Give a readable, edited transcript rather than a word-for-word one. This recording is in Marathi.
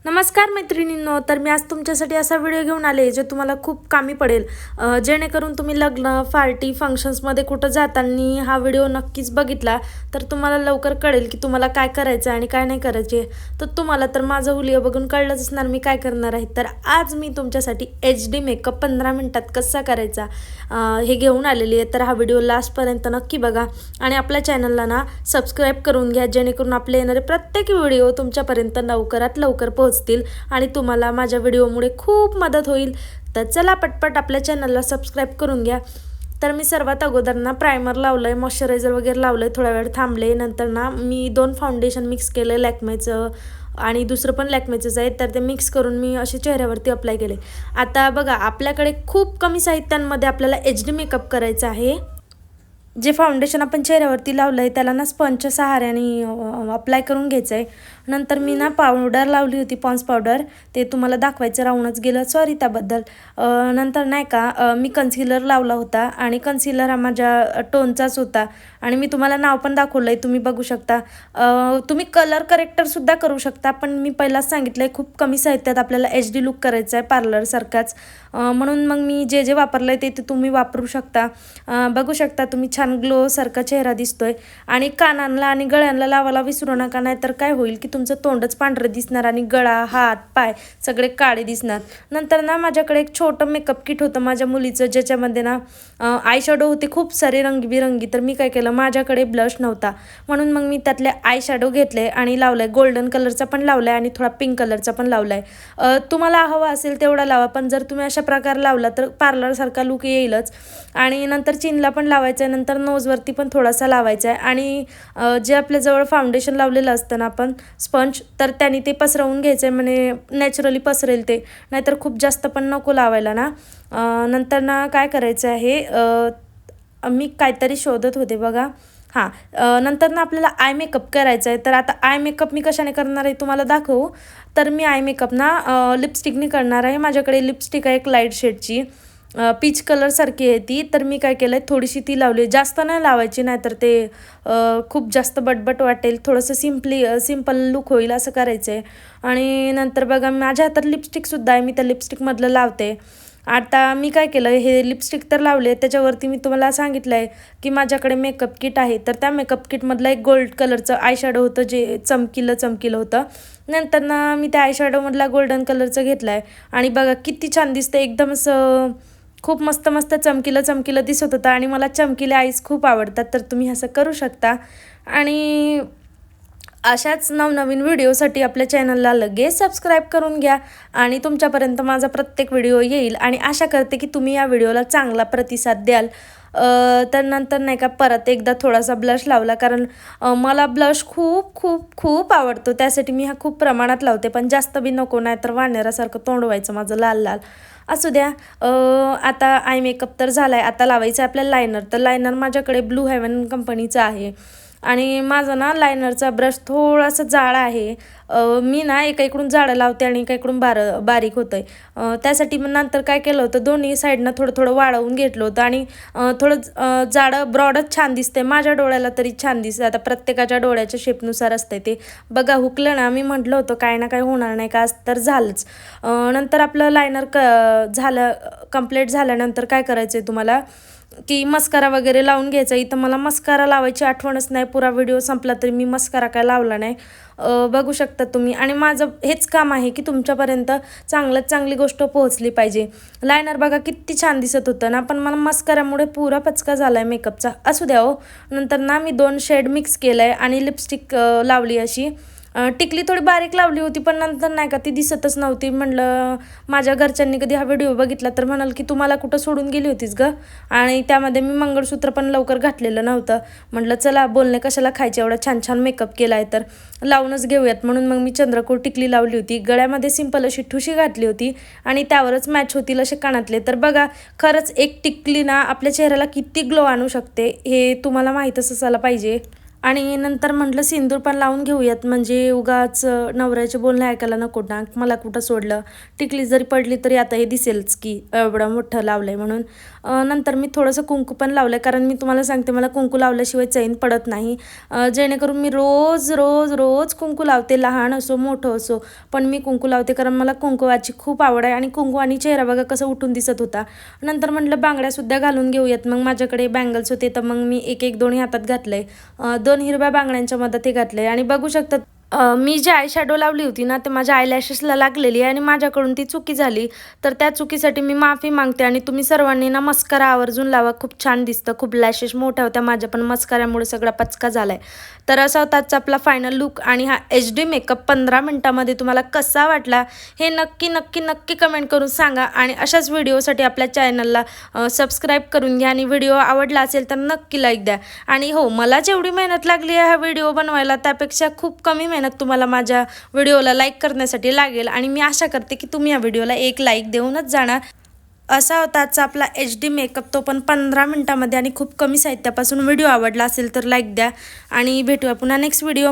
नमस्कार मैत्रिणींनो, तर मी आज तुमच्यासाठी असा व्हिडिओ घेऊन आले जो तुम्हाला खूप कामी पडेल. जेणेकरून तुम्ही लग्न, पार्टी, फंक्शन्समध्ये कुठं जाताना हा व्हिडिओ नक्कीच बघितला तर तुम्हाला लवकर कळेल की तुम्हाला काय करायचं आणि काय नाही करायचे. तर तुम्हाला तर माझा व्हिडिओ बघून कळलंच असणार मी काय करणार आहे. तर आज मी तुमच्यासाठी HD मेकअप 15 मिनिटात कसा करायचा हे घेऊन आलेली आहे. तर हा व्हिडिओ लास्टपर्यंत नक्की बघा आणि आपल्या चॅनलला ना सबस्क्राईब करून घ्या, जेणेकरून आपले येणारे प्रत्येक व्हिडिओ तुमच्यापर्यंत लवकरात लवकर पोहोचतील आणि तुम्हाला माझ्या व्हिडिओमुळे खूप मदत होईल. तर चला पटपट आपल्या चॅनलला सबस्क्राईब करून घ्या. तर मी सर्वात अगोदर ना प्रायमर लावलं आहे, मॉइश्चरायझर वगैरे लावलं आहे, थोडा वेळ थांबले. नंतर ना मी 2 फाउंडेशन मिक्स केलं लॅक्मेचं आणि दुसरं पण लॅक्मेचंच आहे. तर ते मिक्स करून मी असे चेहऱ्यावरती अप्लाय केले. आता बघा, आपल्याकडे खूप कमी साहित्यांमध्ये आपल्याला HD मेकअप करायचा आहे. जे फाउंडेशन आपण चेहऱ्यावरती लावलं आहे त्याला ना स्पंजच्या सहाऱ्याने अप्लाय करून घ्यायचं आहे. नंतर मी ना पावडर लावली होती, पॉन्स पावडर, ते तुम्हाला दाखवायचं राहूनच गेलं, सॉरी त्याबद्दल. नंतर नाही का मी कन्सिलर लावला होता आणि कन्सिलर हा माझ्या टोनचाच होता आणि मी तुम्हाला नाव पण दाखवलं आहे, तुम्ही बघू शकता. तुम्ही कलर करेक्टरसुद्धा करू शकता, पण मी पहिलाच सांगितलं आहे खूप कमी साहित्यात आपल्याला HD लुक करायचा आहे पार्लरसारखाच. म्हणून मग मी जे जे वापरलं आहे ते तुम्ही वापरू शकता. बघू शकता तुम्ही छान ग्लोसारखा चेहरा दिसतोय. आणि कानांना आणि गळ्यांना लावायला विसरू नका, नाही तर काय होईल की तुमचं तोंडच पांढरं दिसणार आणि गळा, हात, पाय सगळे काळे दिसणार. नंतर ना माझ्याकडे एक छोटं मेकअप किट होतं माझ्या मुलीचं, ज्याच्यामध्ये ना आय शॅडो होते खूप सारे रंगबिरंगी. तर मी काय केलं, माझ्याकडे ब्लश नव्हता म्हणून मग मी त्यातले आय शॅडो घेतले आणि लावलाय. गोल्डन कलरचा पण लावलाय आणि थोडा पिंक कलरचा पण लावलाय. तुम्हाला हवा असेल तेवढा लावा, पण जर तुम्ही अशा प्रकारे लावला तर पार्लरसारखा लुक येईलच. आणि नंतर चिनला पण लावायचं आहे, नंतर नोजवरती पण थोडासा लावायचा आहे. आणि जे आपल्याजवळ फाउंडेशन लावलेलं असतं ना आपण स्पंज, तर त्याने ते पसरवून घ्यायचं आहे, म्हणजे नॅचरली पसरेल ते, नाहीतर खूप जास्त पण नको लावायला ना. नंतर ना काय करायचं आहे, मी काहीतरी शोधत होते बघा. नंतर ना आपल्याला आय मेकअप करायचा आहे. तर आता आय मेकअप मी कशाने करणार आहे तुम्हाला दाखवू. तर मी आय मेकअप ना लिपस्टिकने करणार आहे. माझ्याकडे लिपस्टिक आहे एक लाईट शेडची, पीच कलरसारखी आहे ती. तर मी काय केलं आहे, थोडीशी ती लावली, जास्त नाही लावायची, नाहीतर ते खूप जास्त बटबट वाटेल. थोडंसं सिम्पल लुक होईल असं करायचं आहे. आणि नंतर बघा माझ्या हातात लिपस्टिकसुद्धा आहे, मी त्या लिपस्टिकमधलं लावते. आता मी काय केलं, हे लिपस्टिक तर लावले, त्याच्यावरती मी तुम्हाला सांगितलं आहे की माझ्याकडे मेकअप किट आहे. तर त्या मेकअप किटमधलं एक गोल्ड कलरचं आय शॅडो होतं जे चमकीलं होतं. नंतर ना मी त्या आय शॅडोमधला गोल्डन कलरचं घेतलं आहे आणि बघा किती छान दिसतं, एकदम असं खूप मस्त मस्त चमकीलं दिसत होतं. आणि मला चमकीले आईज खूप आवडतात, तर तुम्ही असं करू शकता. आणि अशाच नवनवीन व्हिडिओसाठी आपल्या चॅनलला लगेच सबस्क्राईब करून घ्या आणि तुमच्यापर्यंत माझा प्रत्येक व्हिडिओ येईल. आणि आशा करते की तुम्ही या व्हिडिओला चांगला प्रतिसाद द्याल. तर नंतर नाही का परत एकदा थोडासा ब्लश लावला, कारण मला ब्लश खूप खूप खूप आवडतो, त्यासाठी मी हा खूप प्रमाणात लावते, पण जास्त बी नको, नाही तर वाण्यासारखं तोंड व्हायचं माझं लाल लाल. असू द्या. आता आय मेकअप तर झाला आहे, आता लावायचं आहे आपल्याला लायनर. तर लायनर माझ्याकडे ब्लू हेवन कंपनीचं आहे आणि माझा ना लायनरचा ब्रश थोडासा जाडा आहे. मी ना एका इकडून जाडं लावते आणि एका इकडून बारीक होतं आहे. त्यासाठी मग नंतर काय केलं होतं, दोन्ही साईडनं थोडं थोडं वाढवून घेतलं होतं आणि थोडं जाडं ब्रॉडच छान दिसते, माझ्या डोळ्याला तरी छान दिसते. आता प्रत्येकाच्या डोळ्याच्या शेपनुसार असते ते. बघा हुकलं ना, मी म्हटलं होतं काय ना काय होणार नाही का, आज तर झालंच. नंतर आपलं लायनर झालं, कंप्लीट झाल्यानंतर काय करायचं आहे तुम्हाला की मस्कारा वगैरे लावून घ्यायचा. इथं मला मस्कारा लावायची आठवणच नाही, पुरा व्हिडिओ संपला तरी मी मस्कारा काय लावला नाही. बघू शकता तुम्ही. आणि माझं हेच काम आहे की तुमच्यापर्यंत चांगल्यात चांगली गोष्ट पोहोचली पाहिजे. लायनर बघा किती छान दिसत होतं ना, पण मला मस्कारामुळे पुरा पचका झाला आहे मेकअपचा. असू द्या हो. नंतर ना मी 2 शेड मिक्स केलं आहे आणि लिपस्टिक लावली अशी. टिकली थोडी बारीक लावली होती, पण नंतर नाही का ती दिसतच नव्हती. म्हटलं माझ्या घरच्यांनी कधी हा व्हिडिओ बघितला तर म्हणाल की तुम्हाला कुठं सोडून गेली होतीस गं. आणि त्यामध्ये मी मंगळसूत्र पण लवकर घातलेलं नव्हतं. म्हटलं चला बोलणे कशाला खायचे, एवढा छान छान मेकअप केला आहे तर लावूनच घेऊयात. म्हणून मग मी चंद्रकोर टिकली लावली होती, गळ्यामध्ये सिंपल अशी ठुशी घातली होती आणि त्यावरच मॅच होतील असे कानातले. तर बघा खरंच एक टिकली ना आपल्या चेहऱ्याला किती ग्लो आणू शकते, हे तुम्हाला माहीतच असायला पाहिजे. आणि नंतर म्हटलं सिंदूर पण लावून घेऊयात, म्हणजे उगाच नवऱ्याचे बोलणे ऐकायला नको ना, मला कुठं सोडलं. टिकली जरी पडली तरी आता हे दिसेलच की एवढं मोठं लावलं आहे म्हणून. नंतर मी थोडंसं कुंकू पण लावलं आहे, कारण मी तुम्हाला सांगते मला कुंकू लावल्याशिवाय चैन पडत नाही. जेणेकरून मी रोज रोज रोज कुंकू लावते, लहान असो मोठं असो, पण मी कुंकू लावते कारण मला कुंकवाची खूप आवड आहे. आणि कुंकू आणि चेहरा बघा कसं उठून दिसत होता. नंतर म्हटलं बांगड्यासुद्धा घालून घेऊयात. मग माझ्याकडे बँगल्स होते तर मग मी एक एक दोन्ही हातात घातले. 2 हिरव्या बांगड्यांच्या मध्ये ते घातले. आणि बघू शकतात मी जी आय शॅडो लावली होती ना, ते माझ्या आयलॅशेसला लागलेली आहे आणि माझ्याकडून ती चुकी झाली. तर त्या चुकीसाठी मी माफी मागते. आणि तुम्ही सर्वांनी ना मस्कारा आवर्जून लावा, खूप छान दिसतं. खूप लॅशेस मोठ्या होत्या माझ्या, पण मस्काऱ्यामुळे सगळा पचका झाला आहे. तर असा होता आजचा आपला फायनल लुक. आणि हा HD मेकअप 15 मिनिटामध्ये तुम्हाला कसा वाटला हे नक्की नक्की नक्की कमेंट करून सांगा. आणि अशाच व्हिडिओसाठी आपल्या चॅनलला सबस्क्राईब करून घ्या. आणि व्हिडिओ आवडला असेल तर नक्की लाईक द्या. आणि हो, मला जेवढी मेहनत लागली आहे हा व्हिडिओ बनवायला, त्यापेक्षा खूप कमी मेहनत तुम्हाला माझ्या व्हिडिओला लाईक करण्यासाठी लागेल. आणि मी आशा करते की तुम्ही या व्हिडिओला एक लाईक देऊनच जाणार. असा होता आजचा आपला HD मेकअप, तो पण 15 मिनिटामध्ये आणि खूप कमी साहित्यापासून. व्हिडिओ आवडला असेल तर लाईक द्या आणि भेटूया पुन्हा नेक्स्ट व्हिडिओ.